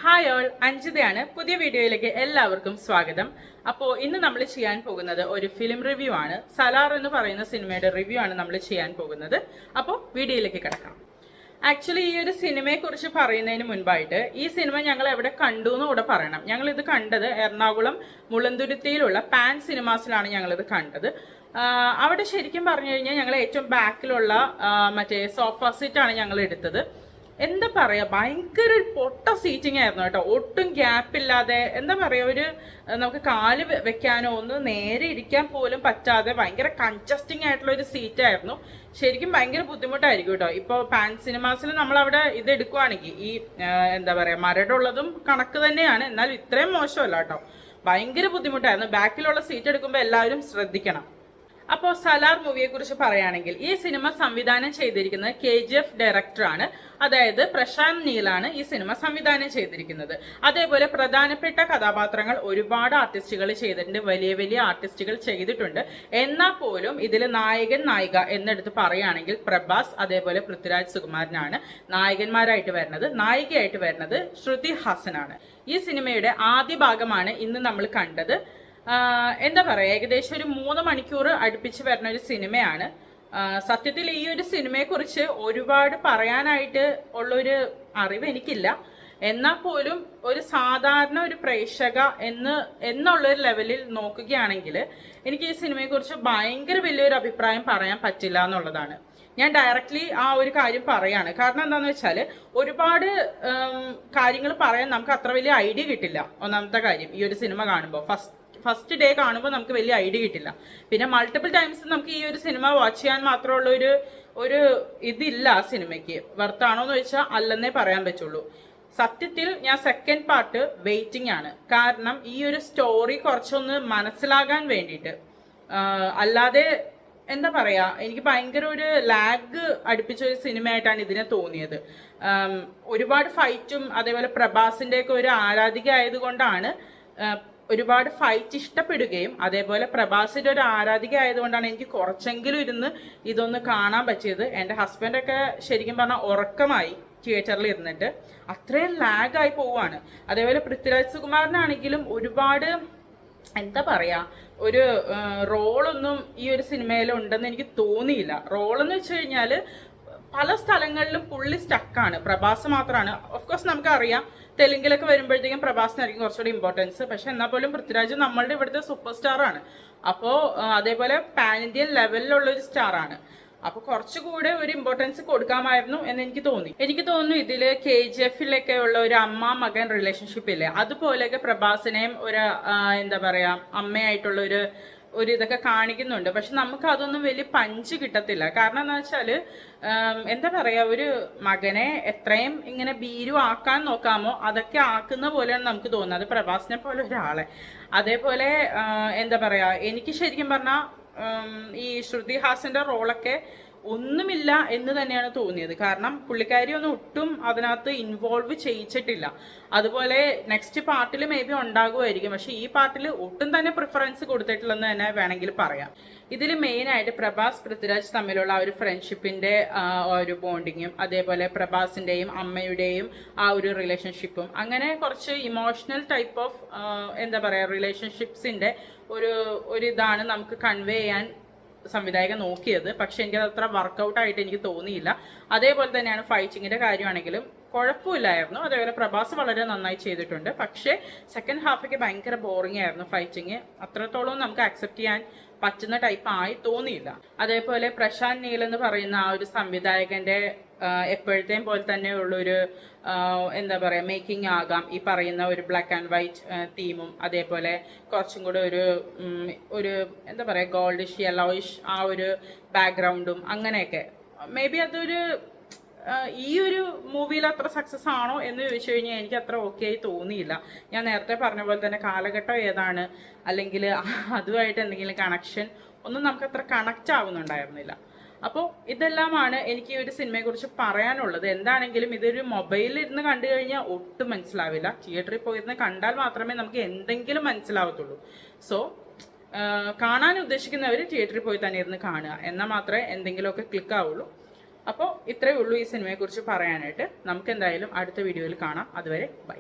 Hi all, അഞ്ജിതയാണ്. പുതിയ വീഡിയോയിലേക്ക് എല്ലാവർക്കും സ്വാഗതം. അപ്പോൾ ഇന്ന് നമ്മൾ ചെയ്യാൻ പോകുന്നത് ഒരു ഫിലിം റിവ്യൂ ആണ്. സലാർ എന്ന് പറയുന്ന സിനിമയുടെ റിവ്യൂ ആണ് നമ്മൾ ചെയ്യാൻ പോകുന്നത്. അപ്പോൾ വീഡിയോയിലേക്ക് കിടക്കാം. ആക്ച്വലി ഈ ഒരു സിനിമയെ കുറിച്ച് പറയുന്നതിന് മുൻപായിട്ട് ഈ സിനിമ ഞങ്ങൾ എവിടെ കണ്ടു എന്ന് കൂടെ പറയണം. ഞങ്ങൾ ഇത് കണ്ടത് എറണാകുളം മുളന്തുരുത്തിയിലുള്ള പാൻ സിനിമാസിലാണ് ഞങ്ങളിത് കണ്ടത്. അവിടെ ശരിക്കും പറഞ്ഞു കഴിഞ്ഞാൽ ഞങ്ങൾ ഏറ്റവും ബാക്കിലുള്ള മറ്റേ സോഫ സീറ്റാണ് ഞങ്ങൾ എടുത്തത്. എന്താ പറയാ, ഭയങ്കര ഒരു പൊട്ട സീറ്റിംഗ് ആയിരുന്നു കേട്ടോ. ഒട്ടും ഗ്യാപ്പില്ലാതെ, എന്താ പറയാ, ഒരു നമുക്ക് കാല് വെക്കാനോ ഒന്ന് നേരെ ഇരിക്കാൻ പോലും പറ്റാതെ ഭയങ്കര കൺജസ്റ്റിംഗ് ആയിട്ടുള്ള ഒരു സീറ്റായിരുന്നു. ശരിക്കും ഭയങ്കര ബുദ്ധിമുട്ടായിരിക്കും കേട്ടോ. ഇപ്പോൾ പാൻ സിനിമാസിൽ നമ്മളവിടെ ഇത് എടുക്കുവാണെങ്കിൽ ഈ എന്താ പറയാ, മരടുള്ളതും കണക്ക് തന്നെയാണ്, എന്നാൽ ഇത്രയും മോശമല്ല കേട്ടോ. ഭയങ്കര ബുദ്ധിമുട്ടായിരുന്നു. ബാക്കിലുള്ള സീറ്റ് എടുക്കുമ്പോൾ എല്ലാവരും ശ്രദ്ധിക്കണം. അപ്പോൾ സലാർ മൂവിയെ കുറിച്ച് പറയുകയാണെങ്കിൽ ഈ സിനിമ സംവിധാനം ചെയ്തിരിക്കുന്നത് KGF ഡയറക്ടറാണ്. അതായത് പ്രശാന്ത് നീലാണ് ഈ സിനിമ സംവിധാനം ചെയ്തിരിക്കുന്നത്. അതേപോലെ പ്രധാനപ്പെട്ട കഥാപാത്രങ്ങൾ ഒരുപാട് ആർട്ടിസ്റ്റുകൾ ചെയ്തിട്ടുണ്ട്, വലിയ വലിയ ആർട്ടിസ്റ്റുകൾ ചെയ്തിട്ടുണ്ട്. എന്നാൽ പോലും ഇതിൽ നായകൻ നായിക എന്നെടുത്ത് പറയുകയാണെങ്കിൽ പ്രഭാസ് അതേപോലെ പൃഥ്വിരാജ് സുകുമാരനാണ് നായകന്മാരായിട്ട് വരുന്നത്. നായികയായിട്ട് വരുന്നത് ശ്രുതി ഹാസനാണ്. ഈ സിനിമയുടെ ആദ്യ ഭാഗമാണ് ഇന്ന് നമ്മൾ കണ്ടത്. എന്താ പറയുക, ഏകദേശം ഒരു 3 മണിക്കൂർ അടുപ്പിച്ച് വരുന്ന ഒരു സിനിമയാണ്. സത്യത്തിൽ ഈ ഒരു സിനിമയെക്കുറിച്ച് ഒരുപാട് പറയാനായിട്ട് ഉള്ളൊരു അറിവ് എനിക്കില്ല. എന്നാൽ പോലും ഒരു സാധാരണ ഒരു പ്രേക്ഷക എന്നുള്ളൊരു ലെവലിൽ നോക്കുകയാണെങ്കിൽ എനിക്ക് ഈ സിനിമയെക്കുറിച്ച് ഭയങ്കര വലിയൊരു അഭിപ്രായം പറയാൻ പറ്റില്ല എന്നുള്ളതാണ്. ഞാൻ ഡയറക്റ്റ്ലി ആ ഒരു കാര്യം പറയാണ്. കാരണം എന്താണെന്ന് വെച്ചാൽ ഒരുപാട് കാര്യങ്ങൾ പറയാൻ നമുക്ക് അത്ര വലിയ ഐഡിയ കിട്ടില്ല. ഒന്നാമത്തെ കാര്യം, ഈ ഒരു സിനിമ കാണുമ്പോൾ ഫസ്റ്റ് ഡേ കാണുമ്പോൾ നമുക്ക് വലിയ ഐഡിയ കിട്ടില്ല. പിന്നെ മൾട്ടിപ്പിൾ ടൈംസ് നമുക്ക് ഈ ഒരു സിനിമ വാച്ച് ചെയ്യാൻ മാത്രമുള്ള ഒരു ഇതില്ല ആ സിനിമയ്ക്ക്. വർത്താണോ എന്ന് ചോദിച്ചാൽ അല്ലെന്നേ പറയാൻ പറ്റുള്ളൂ. സത്യത്തിൽ ഞാൻ സെക്കൻഡ് പാർട്ട് വെയിറ്റിംഗ് ആണ്. കാരണം ഈ ഒരു സ്റ്റോറി കുറച്ചൊന്ന് മനസ്സിലാകാൻ വേണ്ടിയിട്ട്. അല്ലാതെ എന്താ പറയാ, എനിക്ക് ഭയങ്കര ഒരു ലാഗ് അടുപ്പിച്ച ഒരു സിനിമയായിട്ടാണ് ഇതിനെ തോന്നിയത്. ഒരുപാട് ഫൈറ്റും അതേപോലെ പ്രഭാസിന്റെ ഒക്കെ ഒരു ആരാധിക ആയതുകൊണ്ടാണ് ഒരുപാട് ഫൈറ്റ് ഇഷ്ടപ്പെടുകയും അതേപോലെ പ്രഭാസിന്റെ ഒരു ആരാധിക ആയതുകൊണ്ടാണ് എനിക്ക് കുറച്ചെങ്കിലും ഇരുന്ന് ഇതൊന്ന് കാണാൻ പറ്റിയത്. എൻ്റെ ഹസ്ബൻഡൊക്കെ ശരിക്കും പറഞ്ഞാൽ ഉറക്കമായി തിയേറ്ററിൽ ഇരുന്നിട്ട്. അത്രയും ലാഗായി പോവാണ്. അതേപോലെ പൃഥ്വിരാജ് സുകുമാരനാണെങ്കിലും ഒരുപാട് എന്താ പറയാ, ഒരു റോളൊന്നും ഈ ഒരു സിനിമയിൽ ഉണ്ടെന്ന് എനിക്ക് തോന്നിയില്ല. റോളെന്ന് വെച്ച് കഴിഞ്ഞാൽ പല സ്ഥലങ്ങളിലും പുള്ളി സ്റ്റക്കാണ്. പ്രഭാസ് മാത്രമാണ്. ഓഫ്കോഴ്സ് നമുക്കറിയാം തെലുങ്കിലൊക്കെ വരുമ്പോഴത്തേക്കും പ്രഭാസിനായിരിക്കും കുറച്ചുകൂടി ഇമ്പോർട്ടൻസ്. പക്ഷെ എന്നാൽ പോലും പൃഥ്വിരാജ് നമ്മളുടെ ഇവിടുത്തെ സൂപ്പർ സ്റ്റാർ ആണ്. അപ്പോൾ അതേപോലെ പാൻ ഇന്ത്യൻ ലെവലിലുള്ള ഒരു സ്റ്റാർ ആണ്. അപ്പോൾ കുറച്ചുകൂടെ ഒരു ഇമ്പോർട്ടൻസ് കൊടുക്കാമായിരുന്നു എന്ന് എനിക്ക് തോന്നുന്നു. ഇതിൽ KGF ഉള്ള ഒരു അമ്മ മകൻ റിലേഷൻഷിപ്പ് ഇല്ലേ, അതുപോലെയൊക്കെ പ്രഭാസിനെയും ഒരു എന്താ പറയാ, അമ്മയായിട്ടുള്ള ഒരു ഇതൊക്കെ കാണിക്കുന്നുണ്ട്. പക്ഷെ നമുക്ക് അതൊന്നും വലിയ പഞ്ച് കിട്ടത്തില്ല. കാരണം എന്താ വെച്ചാൽ എന്താ പറയാ, ഒരു മകനെ എത്രയും ഇങ്ങനെ ഭീരു ആക്കാൻ നോക്കാമോ അതൊക്കെ ആക്കുന്ന പോലെയാണ് നമുക്ക് തോന്നുന്നത്, പ്രഭാസിനെ പോലെ ഒരാളെ. അതേപോലെ എന്താ പറയാ, എനിക്ക് ശരിക്കും പറഞ്ഞാൽ ഈ ശ്രുതി ഹാസന്റെ റോളൊക്കെ ഒന്നുമില്ല എന്ന് തന്നെയാണ് തോന്നിയത്. കാരണം പുള്ളിക്കാരി ഒന്നും ഒട്ടും അതിനകത്ത് ഇൻവോൾവ് ചെയ്യിച്ചിട്ടില്ല. അതുപോലെ നെക്സ്റ്റ് പാർട്ടിൽ മേ ബി ഉണ്ടാകുമായിരിക്കും, പക്ഷെ ഈ പാർട്ടിൽ ഒട്ടും തന്നെ പ്രിഫറൻസ് കൊടുത്തിട്ടില്ലെന്ന് തന്നെ വേണമെങ്കിൽ പറയാം. ഇതിൽ മെയിനായിട്ട് പ്രഭാസ് പൃഥ്വിരാജ് തമ്മിലുള്ള ആ ഒരു ഫ്രണ്ട്ഷിപ്പിന്റെ ഒരു ബോണ്ടിങ്ങും അതേപോലെ പ്രഭാസിന്റെയും അമ്മയുടെയും ആ ഒരു റിലേഷൻഷിപ്പും, അങ്ങനെ കുറച്ച് ഇമോഷണൽ ടൈപ്പ് ഓഫ് എന്താ പറയുക റിലേഷൻഷിപ്സിന്റെ ഒരു ഇതാണ് നമുക്ക് കൺവേ ചെയ്യാൻ സംവിധായകൻ നോക്കിയത്. പക്ഷെ എനിക്കത് അത്ര വർക്കൗട്ട് ആയിട്ട് എനിക്ക് തോന്നിയില്ല. അതേപോലെ തന്നെയാണ് ഫൈറ്റിങ്ങിന്റെ കാര്യമാണെങ്കിലും കുഴപ്പമില്ലായിരുന്നു. അതേപോലെ പ്രഭാസ് വളരെ നന്നായി ചെയ്തിട്ടുണ്ട്. പക്ഷേ സെക്കൻഡ് ഹാഫൊക്കെ ഭയങ്കര ബോറിംഗ് ആയിരുന്നു. ഫൈറ്റിങ് അത്രത്തോളം നമുക്ക് അക്സെപ്റ്റ് ചെയ്യാൻ പറ്റുന്ന ടൈപ്പ് ആയി തോന്നിയില്ല. അതേപോലെ പ്രശാന്ത് നീൽ എന്ന് പറയുന്ന ആ ഒരു സംവിധായകന്റെ എപ്പോഴത്തെയും പോലെ തന്നെ ഉള്ളൊരു എന്താ പറയുക, മേക്കിംഗ് ആകാം ഈ പറയുന്ന ഒരു ബ്ലാക്ക് ആൻഡ് വൈറ്റ് തീമും അതേപോലെ കുറച്ചും കൂടെ ഒരു എന്താ പറയുക ഗോൾഡിഷ് യെല്ലോയിഷ് ആ ഒരു ബാക്ക്ഗ്രൗണ്ടും അങ്ങനെയൊക്കെ. മേ ബി അതൊരു ഈ ഒരു മൂവിയിൽ അത്ര സക്സസ് ആണോ എന്ന് ചോദിച്ചു കഴിഞ്ഞാൽ എനിക്ക് അത്ര ഓക്കെ ആയി തോന്നിയില്ല. ഞാൻ നേരത്തെ പറഞ്ഞ പോലെ തന്നെ കാലഘട്ടം ഏതാണ് അല്ലെങ്കിൽ അതുമായിട്ട് എന്തെങ്കിലും കണക്ഷൻ ഒന്നും നമുക്ക് അത്ര കണക്റ്റ് ആവുന്നുണ്ടായിരുന്നില്ല. അപ്പോൾ ഇതെല്ലാമാണ് എനിക്ക് ഈ ഒരു സിനിമയെക്കുറിച്ച് പറയാനുള്ളത്. എന്താണെങ്കിലും ഇതൊരു മൊബൈലിൽ ഇരുന്ന് കണ്ടു കഴിഞ്ഞാൽ ഒട്ടും മനസ്സിലാവില്ല. തിയേറ്ററിൽ പോയിരുന്ന് കണ്ടാൽ മാത്രമേ നമുക്ക് എന്തെങ്കിലും മനസ്സിലാവത്തുള്ളൂ. സോ കാണാൻ ഉദ്ദേശിക്കുന്നവർ തിയേറ്ററിൽ പോയി തന്നെ ഇരുന്ന് കാണുക, എന്നാൽ മാത്രമേ എന്തെങ്കിലുമൊക്കെ ക്ലിക്ക് ആവുള്ളൂ. അപ്പോൾ ഇത്രയേ ഉള്ളൂ ഈ സിനിമയെക്കുറിച്ച് പറയാനായിട്ട്. നമുക്ക് എന്തായാലും അടുത്ത വീഡിയോയിൽ കാണാം. അതുവരെ ബൈ.